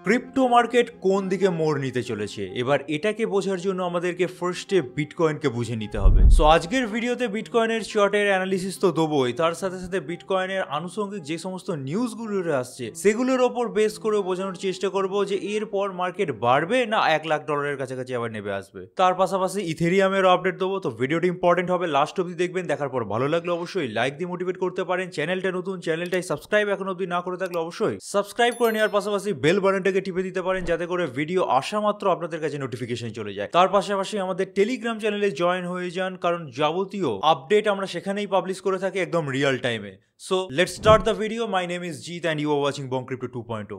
Crypto market কোন দিকে মোড় নিতে চলেছে এবার এটাকে বোঝার জন্য আমাদেরকে ফার্স্টে বিটকয়েনকে বুঝে নিতে হবে। সো আজকের ভিডিওতে বিটকয়েনের চার্টের অ্যানালিসিস তো দেবোই, তার সাথে সাথে বিটকয়েনের আনুষঙ্গিক যে সমস্ত নিউজগুলো আসছে সেগুলোর ওপর বেস করে বোঝানোর চেষ্টা করব যে এরপর মার্কেট বাড়বে না $1,00,000 কাছাকাছি আবার নেমে আসবে। তার পাশাপাশি ইথেরিয়ামের আপডেট দেবো। তো ভিডিওটি ইম্পর্টেন্ট হবে, লাস্ট অবধি দেখবেন। দেখার পর ভালো লাগলে অবশ্যই লাইক দিয়ে মোটিভেট করতে পারেন। চ্যানেলটা নতুন, চ্যানেলটাই সাবস্ক্রাইব এখন অবধি না করে থাকলে অবশ্যই সাবস্ক্রাইব করে নেওয়ার পাশাপাশি বেল বাটনটাকে টিপে দিতে পারেন যাতে করে ভিডিও আসা মাত্র আপনাদের কাছে নোটিফিকেশন চলে যায়। তার পাশাপাশি আমাদের টেলিগ্রাম চ্যানেলে জয়েন হয়ে যান, কারণ যাবতীয় আপডেট আমরা সেখানেই পাবলিশ করে থাকি একদম রিয়েল টাইমে। So let's start the video. My name is Jeet and you are watching Bong crypto 2.0।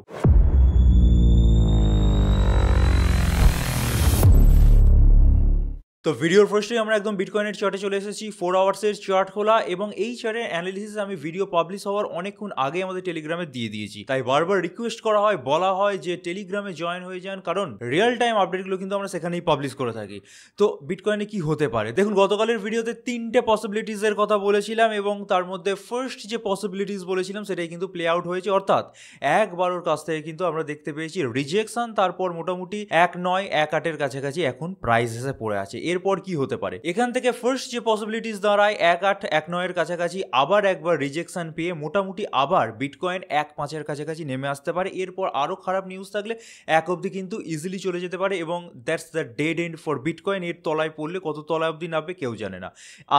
তো ভিডিওর ফার্স্টে আমরা একদম বিটকয়েনের চার্টে চলে এসেছি। 4 আওয়ার্সের চার্ট খোলা এবং এই চার্টের অ্যানালিসিস আমি ভিডিও পাবলিশ হওয়ার অনেকক্ষণ আগে আমাদের টেলিগ্রামে দিয়ে দিয়েছি। তাই বারবার রিকোয়েস্ট করা হয়, বলা হয় যে টেলিগ্রামে জয়েন হয়ে যান, কারণ রিয়েল টাইম আপডেটগুলো কিন্তু আমরা সেখানেই পাবলিশ করে থাকি। তো বিটকয়েনে কি হতে পারে দেখুন, গতকালের ভিডিওতে 3টে পসিবিলিটিসের কথা বলেছিলাম এবং তার মধ্যে ফার্স্ট যে পসিবিলিটিস বলেছিলাম সেটাই কিন্তু প্লে আউট হয়েছে, অর্থাৎ 1/12 কাছ থেকে কিন্তু আমরা দেখতে পেয়েছি রিজেকশন, তারপর মোটামুটি 1.9-1.8 কাছাকাছি এখন প্রাইস এসে পড়ে আছে। এরপর কি হতে পারে এখান থেকে ফার্স্ট যে পসিবিলিটিস দাঁড়ায় 1.8-1.9 কাছাকাছি আবার একবার রিজেকশন পেয়ে মোটামুটি আবার বিটকয়েন 1.5 কাছাকাছি নেমে আসতে পারে। এরপর আরো খারাপ নিউজ থাকলে 1 অবধি কিন্তু ইজিলি চলে যেতে পারে এবং that's the dead and for bitcoin. এর তলায় পড়লে কত তলায় অবধি নামবে কেউ জানে না।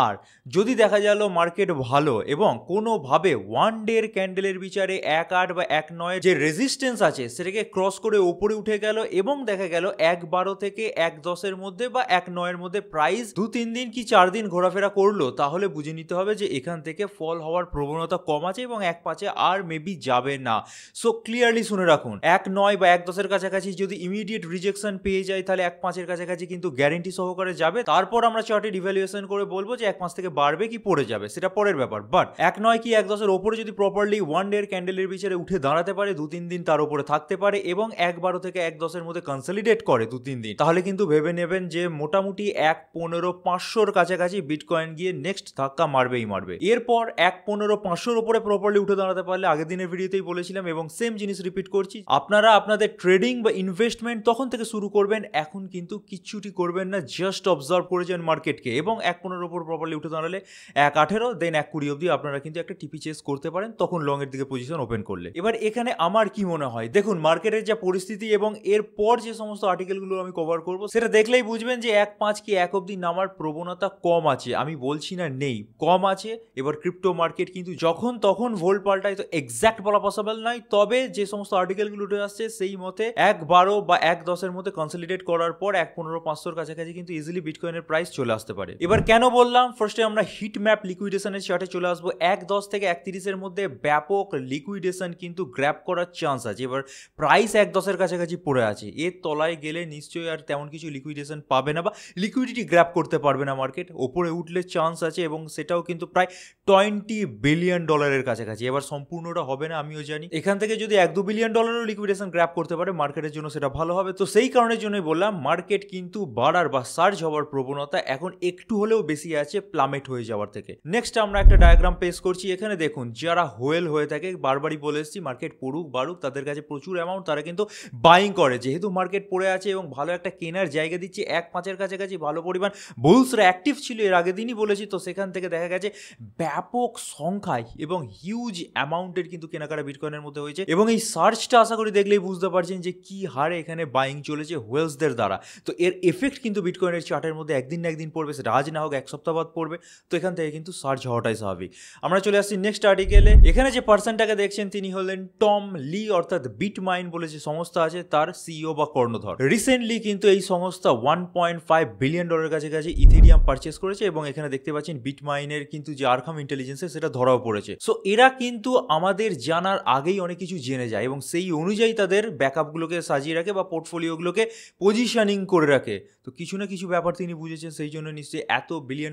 আর যদি দেখা গেল মার্কেট ভালো এবং কোনোভাবে ওয়ান ডে এর ক্যান্ডেলের বিচারে 1.8 বা 1.9 যে রেজিস্ট্যান্স আছে সেটাকে ক্রস করে উপরে উঠে গেল এবং দেখা গেল 1.12 থেকে 1.10 এর মধ্যে বা 1.9 এর মধ্যে প্রাইস 2-3 দিন কি 4 দিন ঘোরাফেরা করলো, তাহলে বুঝে নিতে হবে যে এখান থেকে ফল হওয়ার প্রবণতা কম আছে এবং 1.5 আর মেবি যাবে না। সো ক্লিয়ারলি শুনে রাখুন, 1.9 বা 1.10 এর কাছাকাছি যদি ইমিডিয়েট রিজেকশন পেয়ে যায় তাহলে 1.5 এর কাছাকাছি কিন্তু গ্যারেন্টি সহকারে যাবে। তারপর আমরা চার্টের ইভ্যালুয়েশন করে বলবো যে 1.5 থেকে বাড়বে কি পড়ে যাবে, সেটা পরের ব্যাপার। বাট 1.9 কি 1.10 এর ওপরে যদি প্রপারলি ওয়ান ডে এর ক্যান্ডেলের বিচারে উঠে দাঁড়াতে পারে, 2-3 দিন তার উপরে থাকতে পারে এবং 1.12 থেকে 1.10 এর মধ্যে কনসলিডেট করে 2-3 দিন, তাহলে কিন্তু ভেবে নেবেন যে মোটামুটি 1.15-500 কাছাকাছি বিটকয়েন গিয়ে নেক্সট ধাক্কা মারবেই মারবে। এরপর 1.15-500 উপরে প্রপারলি উঠে দাঁড়াতে পারলে, আগের দিনের ভিডিওতেই বলেছিলাম এবং সেম জিনিস রিপিট করছি, আপনারা আপনাদের ট্রেডিং বা ইনভেস্টমেন্ট তখন থেকে শুরু করবেন। এখন কিন্তু কিচ্ছুটি করবেন না, জাস্ট অবজার্ভ করে যান মার্কেটকে এবং 1.15 উপর প্রপারলি উঠে দাঁড়ালে 1.18 দেন 1.20 অবধি আপনারা কিন্তু একটা টিপি চেস করতে পারেন, তখন লং এর দিকে পজিশন ওপেন করলে। এবার এখানে আমার কি মনে হয় দেখুন, মার্কেটের যা পরিস্থিতি এবং এরপর যে সমস্ত আর্টিকেলগুলো আমি কভার করব সেটা দেখলেই বুঝবেন যে 1.5 কি 1 অবধি নামার প্রবণতা কম আছে। আমি বলছি না নেই, কম আছে। এবার ক্রিপ্টো মার্কেট কিন্তু যখন তখন ভোল্ট পাল্টায়, তো এক্সাক্ট বলা পসিবল নয়, তবে যে সমস্ত আর্টিকেলগুলো উঠে আসছে সেই মতে 1.12 বা 1.10 এর মধ্যে কনসলিডেট করার পর 1.15-500 কাছাকাছি কিন্তু ইজিলি বিটকয়েনের প্রাইস চলে আসতে পারে। এবার কেন বললাম, ফার্স্টে আমরা হিট ম্যাপ লিকুইডেশনের চার্টে চলে আসবো। 1.10 থেকে 1.30 এর মধ্যে ব্যাপক লিকুইডেশন কিন্তু গ্র্যাব করার চান্স আছে। এবার প্রাইস 1.10 এর কাছাকাছি পড়ে আছে, এর তলায় গেলে নিশ্চয়ই আর তেমন কিছু লিকুইডেশন পাবে না বা লিকুইডিটি গ্র্যাব করতে পারবে না মার্কেট। ওপরে উঠলে চান্স আছে এবং সেটাও কিন্তু প্রায় $20 বিলিয়ন কাছাকাছি। এবার সম্পূর্ণটা হবে না আমিও জানি, এখান থেকে যদি $1-2 বিলিয়ন লিকুইডেশন গ্র্যাব করতে পারে মার্কেটের জন্য সেটা ভালো হবে। তো সেই কারণের জন্যই বললাম মার্কেট কিন্তু বাড়ার বা সার্জ হওয়ার প্রবণতা এখন একটু হলেও বেশি আছে প্লামেট হয়ে যাওয়ার থেকে। নেক্সট আমরা একটা ডায়াগ্রাম পেশ করছি। এখানে দেখুন, যারা হোয়েল হয়ে থাকে, বারবারই বলে এসেছি মার্কেট পড়ুক বাড়ুক তাদের কাছে প্রচুর অ্যামাউন্ট, তারা কিন্তু বাইং করে। যেহেতু মার্কেট পড়ে আছে এবং ভালো একটা কেনার জায়গা দিচ্ছে, 1.5 এর কাছাকাছি ভালো পরিমাণ বুলসরা অ্যাক্টিভ ছিল, এর আগের দিনই বলেছি। তো সেখান থেকে দেখা গেছে ব্যাপক সংখ্যায় এবং হিউজ অ্যামাউন্টের কিন্তু কেনাকাটা বিটকয়েনের মধ্যে হয়েছে এবং এই সার্চটা আশা করি দেখলেই বুঝতে পারছেন যে কি হারে এখানে বাইং চলেছে হোয়েলসদের দ্বারা। তো এর এফেক্ট কিন্তু বিটকয়েনের চার্টের মধ্যে একদিন না একদিন পড়বে, সেটা আজ না হোক 1 সপ্তাহ বাদ পড়বে। তো এখান থেকে কিন্তু সার্চ হওয়াটাই স্বাভাবিক। আমরা চলে আসছি নেক্সট আর্টিকেলে। এখানে যে পার্সনটাকে দেখছেন তিনি হলেন টম লি, অর্থাৎ বিটমাইন বলে যে সংস্থা আছে তার সিইও বা কর্ণধর। রিসেন্টলি কিন্তু এই সংস্থা $1.5 বিলিয়ন কাছাকাছি ইথেরিয়াম পারচেস করেছে এবং এখানে দেখতে পাচ্ছেন বিটমাইনের কিন্তু যে আরখাম ইন্টেলিজেন্সে সেটা ধরাও পড়েছে। সো এরা কিন্তু আমাদের জানার আগেই অনেক কিছু জেনে যায় এবং সেই অনুযায়ী তাদের ব্যাকআপগুলোকে সাজিয়ে রাখে বা পোর্টফোলিওগুলোকে পজিশনিং করে রাখে। তো কিছু না কিছু ব্যাপার তিনি বুঝেছেন, সেই জন্য নিশ্চয়ই $1 বিলিয়ন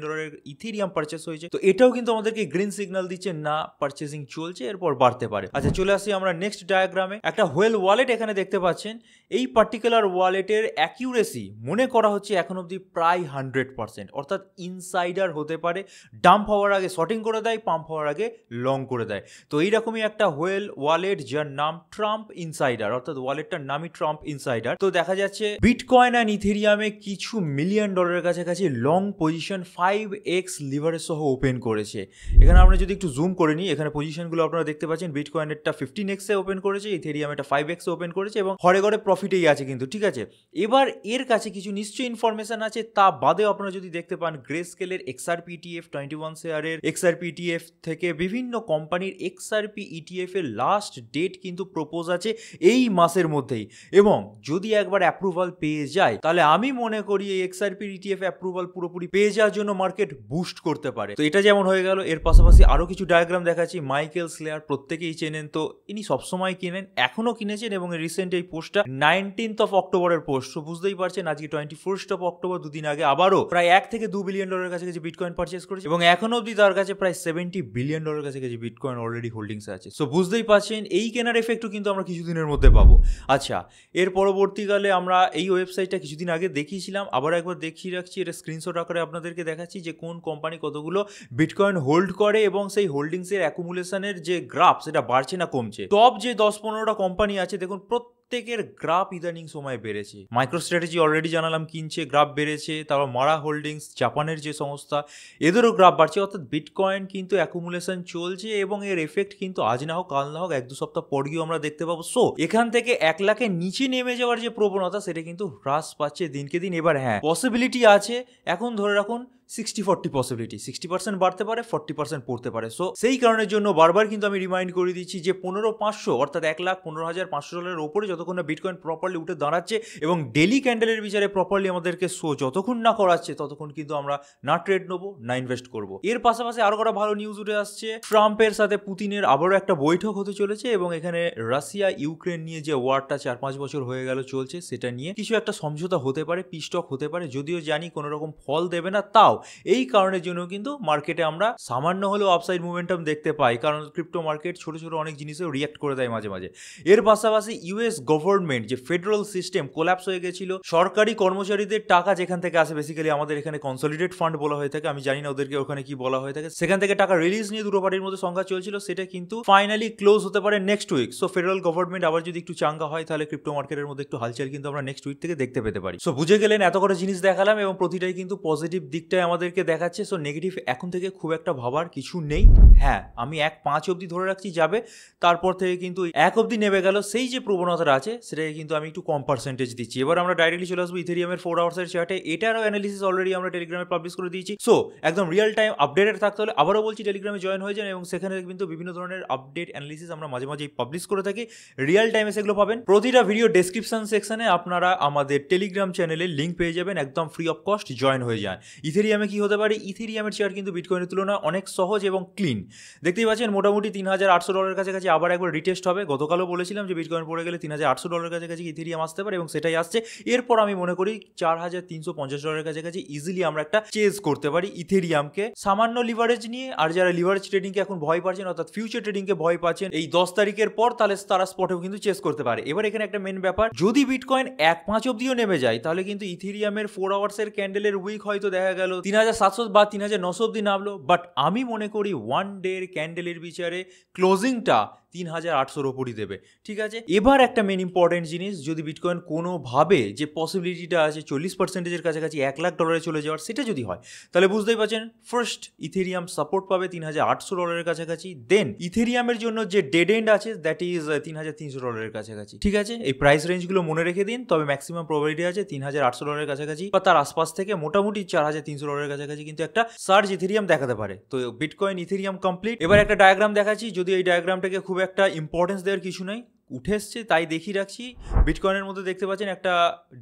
ইথেরিয়াম পারচেস হয়েছে। তো এটাও কিন্তু আমাদেরকে গ্রিন সিগন্যাল দিচ্ছে, না পারচেসিং চলছে, এরপর বাড়তে পারে। আচ্ছা চলে আসি আমরা নেক্সট ডায়াগ্রামে। একটা হোয়েল ওয়ালেট এখানে দেখতে পাচ্ছেন। এই পার্টিকুলার ওয়ালেটের অ্যাকিউরেসি মনে করা হচ্ছে এখন অবধি প্রায় 100%, অর্থাৎ ইনসাইডার হতে পারে, ডাম্প হওয়ার আগে শর্টিং করে দেয়, পাম্প হওয়ার আগে লং করে দেয়। তো এইরকমই একটা হোয়েল ওয়ালেট যার নাম ট্রাম্প ইনসাইডার, অর্থাৎ ওয়ালেটটার নামই ট্রাম্প ইনসাইডার। তো দেখা যাচ্ছে বিটকয়েন অ্যান্ড ইথেরিয়ামে কিছু মিলিয়ন ডলারের কাছাকাছি লং পজিশন 5x লিভারেজ সহ ওপেন করেছে। এখানে আমরা যদি একটু জুম করে নিই, এখানে পজিশনগুলো আপনারা দেখতে পাচ্ছেন, বিটকয়েনেরটা 15x এ ওপেন করেছে, ইথেরিয়ামেরটা 5x এ ওপেন করেছে এবং ঘরে ঘরে প্রফিটেই আছে কিন্তু, ঠিক আছে। এবার এর কাছে কিছু নিশ্চয়ই ইনফরমেশন আছে, তা বাদেও আপনারা যদি দেখতে পান গ্রেস্কেলের XRP ETF 21 শেয়ারের XRP ETF থেকে বিভিন্ন কোম্পানির XRP ETF এর লাস্ট ডেট কিন্তু প্রপোজ আছে এই মাসের মধ্যেই, এবং যদি একবার অ্যাপ্রুভাল পেয়ে যায় তাহলে আমি মনে করি এই XRP ETF অ্যাপ্রুভাল পুরোপুরি পেয়ে যাওয়ার জন্য মার্কেট বুস্ট করতে পারে। তো এটা যেমন হয়ে গেল, এর পাশাপাশি আরো কিছু ডায়াগ্রাম দেখাচ্ছি। মাইকেল স্লেয়ার প্রত্যেকেই চেনেন, তো ইনি সবসময় কিনেন, এখনো কিনেছেন, এবং রিসেন্ট এই পোস্টটা 19th of অক্টোবরের পোস্ট। তো বুঝতেই পারছেন আজকে 21st of অক্টোবর, দুদিন আগে আবারও প্রায় 1 থেকে 2 বিলিয়ন ডলারের কাছাকাছি বিটকয়েন পারচেস করেছে, এবং এখনো অব্দি তার কাছে প্রায় 70 বিলিয়ন ডলারের কাছাকাছি বিটকয়েন অলরেডি হোল্ডিংস আছে। সো বুঝতেই পারছেন এই কেনার এফেক্টও কিন্তু আমরা কিছুদিনের মধ্যে পাবো। আচ্ছা, এর পরবর্তীকালে আমরা এই ওয়েবসাইটটা কিছুদিন আগে দেখিয়েছিলাম, আবার একবার দেখিয়ে রাখছি, এটা স্ক্রিনশট আকারে আপনাদেরকে দেখাচ্ছি যে কোন কোম্পানি কতগুলো বিটকয়েন হোল্ড করে এবং সেই হোল্ডিংসের অ্যাকুমুলেশনের যে গ্রাফ সেটা বাড়ছে না কমছে। টপ যে 10-15টা কোম্পানি আছে দেখুন, প্রত্যেকের গ্রাফ ইদানিং সময় বেড়েছে। মাইক্রোস্ট্র্যাটেজি অলরেডি জানালাম কিনছে, গ্রাফ বেড়েছে। তারপর মারা হোল্ডিংস, জাপানের যে সংস্থা, এদেরও গ্রাফ বাড়ছে। অর্থাৎ বিটকয়েন কিন্তু অ্যাকুমুলেশন চলছে এবং এর এফেক্ট কিন্তু আজ না হোক কাল না হোক 1-2 সপ্তাহ পর গিয়েও আমরা দেখতে পাবো। সো এখান থেকে 1 লাখের নিচে নেমে যাওয়ার যে প্রবণতা সেটা কিন্তু হ্রাস পাচ্ছে দিনকে দিন। এবার হ্যাঁ, পসিবিলিটি আছে, এখন ধরে রাখুন 60-40 পসিবিলিটি, 60% বাড়তে পারে, 40% পড়তে পারে। সো সেই কারণের জন্য বারবার কিন্তু আমি রিমাইন্ড করে দিচ্ছি যে 15,500 অর্থাৎ 1,15,500 ডলারের ওপরে যতক্ষণ না বিটকয়েন প্রপারলি উঠে দাঁড়াচ্ছে এবং ডেলি ক্যান্ডেলের বিচারে প্রপারলি আমাদেরকে শো যতক্ষণ না করাচ্ছে ততক্ষণ কিন্তু আমরা না ট্রেড নেবো না ইনভেস্ট করবো। এর পাশাপাশি আরো কটা ভালো নিউজ উঠে আসছে। ট্রাম্পের সাথে পুতিনের আবারও একটা বৈঠক হতে চলেছে এবং এখানে রাশিয়া ইউক্রেন নিয়ে যে ওয়ারটা 4-5 বছর হয়ে গেল চলছে সেটা নিয়ে কিছু একটা সমঝোতা হতে পারে, পিস্টক হতে পারে, যদিও জানি কোনো রকম ফল দেবে না। তাও এই কারণের জন্য কিন্তু মার্কেটে আমরা সামান্য হলেও আপসাইড মুভমেন্টাম দেখতে পাই, কারণ ক্রিপ্টো মার্কেট ছোট ছোট অনেক জিনিসেও রিয়াক্ট করে দেয় মাঝে মাঝে। এর পাশাপাশি ইউএস গভর্নমেন্ট যে ফেডারেল সিস্টেম কোল্যাপস হয়ে গেছিল, সরকারি কর্মচারীদের টাকা যেখান থেকে আসে, বেসিক্যালি আমাদের এখানে কনসলিডেট ফান্ড বলা হয়ে থাকে, আমি জানি না ওদেরকে ওখানে কি বলা হয়ে থাকে, সেখান থেকে টাকা রিলিজ নিয়ে দুটো পার্টির মধ্যে সংখ্যা চলছিল, সেটা কিন্তু ফাইনালি ক্লোজ হতে পারে next week. So federal government আবার যদি একটু চাঙ্গা হয় তাহলে ক্রিপ্টো মার্কেটের মধ্যে একটু হালচাল কিন্তু আমরা নেক্সট উইক থেকে দেখতে পেতে পারি। সো বুঝে গেলেন, এত করে জিনিস দেখালাম এবং প্রতিটাই কিন্তু পজিটিভ দিকটাই আমাদেরকে দেখাচ্ছে। সো নেগেটিভ এখন থেকে খুব একটা ভাবার কিছু নেই। হ্যাঁ, আমি 1.5 অবধি ধরে রাখছি যাবে, তারপর থেকে কিন্তু 1 অবধি নেমে গেল, সেই যে প্রবণতাটা আছে সেটাকে কিন্তু আমি একটু কম পার্সেন্টেজ দিচ্ছি। এবার আমরা ডাইরেক্টলি চলে আসবো ইথেরিয়ামের 4 আওয়ার্সের চার্টে। এটারও অ্যানালিসিস অলরেডি আমরা টেলিগ্রামে পাবলিশ করে দিয়েছি। সো একদম রিয়েল টাইম আপডেটেড থাকতে হলে আবারও বলছি টেলিগ্রামে জয়েন হয়ে যান, এবং সেখানে কিন্তু বিভিন্ন ধরনের আপডেট অ্যানালিসিস আমরা মাঝে মাঝেই পাবলিশ করে থাকি, রিয়েল টাইমে সেগুলো পাবেন। প্রতিটা ভিডিও ডেসক্রিপশন সেকশনে আপনারা আমাদের টেলিগ্রাম চ্যানেলের লিঙ্ক পেয়ে যাবেন, একদম ফ্রি অফ কস্ট জয়েন হয়ে যান। ইথেরিয়ামে কি হতে পারে, ইথেরিয়ামের চার্ট কিন্তু বিটকয়েনের তুলনায় অনেক সহজ এবং ক্লিন। দেখতেই পাচ্ছেন মোটামুটি 3,800 ডলারের কাছাকাছি আবার একবার রিটেস্ট হবে। গতকালও বলেছিলাম যে বিটকয়েন পড়ে গেলে 3,800 ডলারের কাছাকাছি ইথেরিয়াম আসতে পারে, এবং সেটাই আসছে। এরপর আমি মনে করি 4,350 ডলারের কাছাকাছি ইজিলি আমরা একটা চেজ করতে পারি ইথেরিয়ামকে, সামান্য লিভারেজ নিয়ে। আর যারা লিভারেজ ট্রেডিংকে এখন ভয় পাচ্ছেন, অর্থাৎ ফিউচার ট্রেডিংকে ভয় পাচ্ছেন এই 10 তারিখের পর, তাহলে তারা স্পটেও কিন্তু চেজ করতে পারে। এবার এখানে একটা মেন ব্যাপার, যদি বিটকয়েন 1.5 অবধিও নেমে যায় তাহলে কিন্তু ইথেরিয়ামের 4 আওয়ার্সের ক্যান্ডেলের উইক হয়তো দেখা গেল 3,700 বা 3,900 অবধি নামলো, বাট আমি মনে করি 1 ডে ক্যান্ডেলের বিচারে ক্লোজিংটা 3,800 ওপরই দেবে, ঠিক আছে। এবার একটা মেন ইম্পর্টেন্ট জিনিস, যদি বিটকয়েন কোনোভাবে যে পসিবিলিটিটা আছে 40%-এর কাছাকাছি 1 লাখ ডলারে চলে যাওয়ার, সেটা যদি হয় তাহলে বুঝতেই পারছেন ফার্স্ট ইথেরিয়াম সাপোর্ট পাবে 3,800 ডলারের কাছাকাছি। দেন ইথেরিয়ামের জন্য যে ডেড এন্ড আছে দ্যাট ইজ 3,300 ডলারের কাছাকাছি, ঠিক আছে। এই প্রাইস রেঞ্জগুলো মনে রেখে দিন, তবে ম্যাক্সিমাম প্রবাবিলিটি আছে 3,800 ডলারের কাছাকাছি বা তার আশপাশ থেকে মোটামুটি 4,300 ডলারের কাছাকাছি কিন্তু একটা সার্জ ইথেরিয়াম দেখাতে পারে। তো বিটকয়েন ইথেরিয়াম কমপ্লিট। এবার একটা ডায়াগ্রাম দেখাচ্ছি, যদি এই ডায়াগ্রামটাকে খুব একটা ইম্পর্টেন্স দেওয়ার কিছু নেই, উঠে এসছে তাই দেখিয়ে রাখছি। বিটকয়েনের মধ্যে দেখতে পাচ্ছেন একটা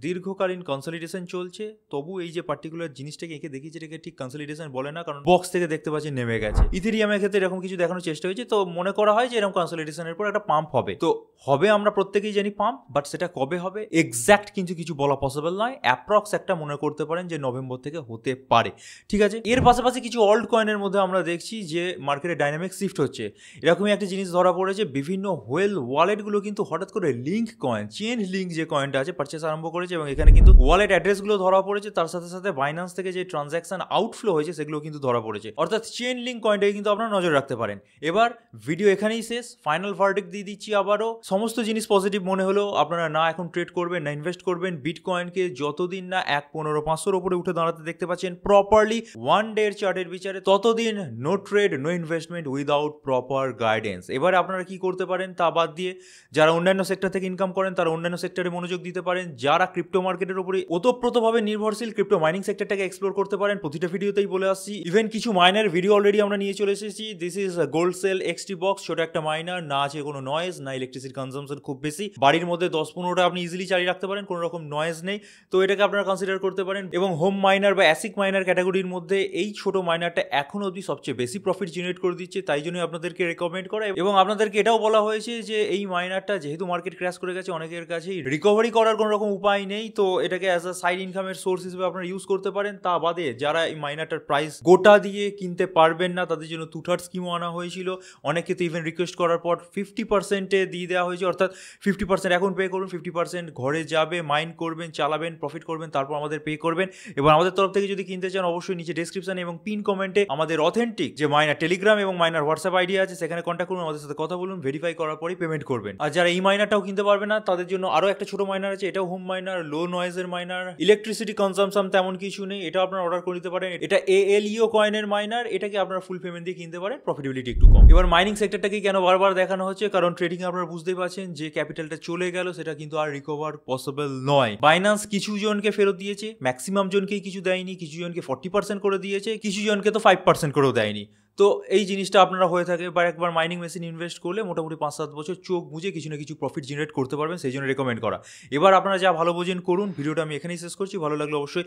দীর্ঘকালীন কনসলিডেশন চলছে, তবু এই যে পার্টিকুলার জিনিসটাকে এঁকে দেখিয়েছে এটাকে ঠিক কনসলিডেশন বলে না, কারণ বক্স থেকে দেখতে পাচ্ছেন নেমে গেছে। ইথেরিয়ামের ক্ষেত্রে এরকম কিছু দেখানোর চেষ্টা হয়েছে, তো মনে করা হয় যে এরকম কনসলিডেশনের পর একটা পাম্প হবে। তো হবে আমরা প্রত্যেকেই জানি পাম্প, বাট সেটা কবে হবে এক্স্যাক্ট কিন্তু কিছু বলা পসিবল নয়। অ্যাপ্রক্স একটা মনে করতে পারেন যে নভেম্বর থেকে হতে পারে, ঠিক আছে। এর পাশাপাশি কিছু অল্ট কয়েনের মধ্যে আমরা দেখছি যে মার্কেটে ডাইনামিক শিফট হচ্ছে। এরকমই একটা জিনিস ধরা পড়েছে, বিভিন্ন হোয়েল ওয়ালেটগুলো কিন্তু হঠাৎ করে লিঙ্ক কয়েন, চেন লিঙ্ক যে কয়েনটা আছে পারচেস আরম্ভ করেছে, এবং এখানে কিন্তু ওয়ালেট অ্যাড্রেসগুলো ধরা পড়েছে। তার সাথে সাথে বাইন্যান্স থেকে যে ট্রানজ্যাকশন আউটফ্লো হয়েছে সেগুলো কিন্তু ধরা পড়েছে, অর্থাৎ চেন লিঙ্ক কয়েনটাকে কিন্তু আপনারা নজর রাখতে পারেন। এবার ভিডিও এখানেই শেষ, ফাইনাল ভার্ডিক্ট দিয়ে দিচ্ছি আবারও। সমস্ত জিনিস পজিটিভ মনে হলেও আপনারা না এখন ট্রেড করবেন না ইনভেস্ট করবেন। বিটকয়েনকে যতদিন না 1.15-500 উপরে উঠে দাঁড়াতে দেখতে পাচ্ছেন প্রপারলি ওয়ান ডে এর চার্টের বিচারে, ততদিন no trade no investment without proper guidance. এবারে আপনারা কি করতে পারেন তা বাদ দিয়ে যারা অন্যান্য সেক্টর থেকে ইনকাম করেন তারা অন্যান্য সেক্টরে মনোযোগ দিতে পারেন। যারা ক্রিপ্টো মার্কেটের উপরে ওতপ্রোতভাবে নির্ভরশীল ক্রিপ্টো মাইনিং সেক্টরটাকে এক্সপ্লোর করতে পারেন। প্রতিটা ভিডিওতেই বলে আসছি, ইভেন কিছু মাইনার ভিডিও অলরেডি আমরা নিয়ে চলে এসেছি। This is Goldshell XT box, ছোট একটা মাইনার, না আছে কোনো নয়েজ, না ইলেকট্রিসিটি কনজাম্পশন খুব বেশি, বাড়ির মধ্যে 10-15টা আপনি ইজিলি চালিয়ে রাখতে পারেন, কোনো রকম নয়েজ নেই। তো এটাকে আপনারা কনসিডার করতে পারেন। এবং হোম মাইনার বা অ্যাসিক মাইনার ক্যাটাগরির মধ্যে এই ছোট মাইনারটা এখন অবধি সবচেয়ে বেশি প্রফিট জেনারেট করে দিচ্ছে, তাই জন্য আপনাদেরকে রেকমেন্ড করা। এবং আপনাদেরকে এটাও বলা হয়েছে যে এই মাইনারটা যেহেতু মার্কেট ক্র্যাশ করে গেছে, অনেকের কাছেই রিকভারি করার কোনো রকম উপায় নেই, তো এটাকে অ্যাজ আ সাইড ইনকামের সোর্স হিসেবে আপনারা ইউজ করতে পারেন। তা বাদে যারা এই মাইনারটার প্রাইস গোটা দিয়ে কিনতে পারবেন না তাদের জন্য টু-থার্ড স্কিমও আনা হয়েছিল। অনেকে তো ইভেন রিকোয়েস্ট করার পর 50%-এ দিয়ে দেওয়া হয়েছে, অর্থাৎ 50% এখন পে করুন, 50% ঘরে যাবে, মাইন করবেন, চালাবেন, প্রফিট করবেন, তারপর আমাদের পে করবেন। এবং আমাদের তরফ থেকে যদি কিনতে চান অবশ্যই নিচে ডেসক্রিপশনে এবং পিন কমেন্টে আমাদের অথেন্টিক যে মাইনার টেলিগ্রাম এবং মাইনার হোয়াটসঅ্যাপ আইডি আছে সেখানে কন্ট্যাক্ট করুন, আমাদের সাথে কথা বলুন, ভেরিফাই করার পরই পেমেন্ট করবেন। আর যারা এই মাইনারটাও কিনতে পারবে না তাদের জন্য আরও একটা ছোট মাইনার আছে, এটাও হোম মাইনার, লো নয়েজের মাইনার, ইলেকট্রিসিটি কনজাম্পশন তেমন কিছু নেই, এটা আপনারা অর্ডার করে নিতে পারেন। এটা ALEO কয়েনের মাইনার, এটাকে আপনারা ফুল পেমেন্ট দিয়ে কিনতে পারেন, প্রফিটেবিলিটি একটু কম। এবার মাইনিং সেক্টরটাকে কেন বারবার দেখানো হচ্ছে, কারণ ট্রেডিং আপনারা বুঝতেই পারছেন যে ক্যাপিটালটা চলে গেল সেটা কিন্তু আর রিকভার পসিবল নয়। বাইন্যান্স কিছু জনকে ফেরত দিয়েছে, ম্যাক্সিমাম জনকেই কিছু দেয়নি, কিছু জনকে 40% করে দিয়েছে, কিছু জনকে তো 5% করেও দেয়নি। তো এই জিনিসটা আপনারা হয়ে থাকে, বা একবার মাইনিং মেশিন ইনভেস্ট করলে মোটামুটি 5-7 বছর চোখ বুঝে কিছু না কিছু প্রফিট জেনারেট করতে পারবেন, সেই জন্য রেকমেন্ড করা। এবার আপনারা যা ভালো বোঝেন করুন। ভিডিওটা আমি এখানেই শেষ করছি, ভালো লাগলে অবশ্যই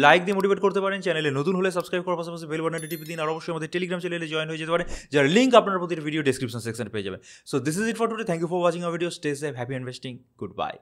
লাইক দিয়ে মোটিভেট করতে পারেন, চ্যানেলে নতুন হলে সাবস্ক্রাইব করার পাশাপাশি বেল বাটনটি টিপে দিন, আর অবশ্যই আমাদের টেলিগ্রাম চ্যানেলে জয়েন হয়ে যেতে পারেন, যার লিঙ্ক আপনার প্রতিটা ভিডিও ডেসক্রিপশন সেকশনে পেয়ে যাবেন। So this is it for today, thank you for watching our video, stay safe, happy investing, good by.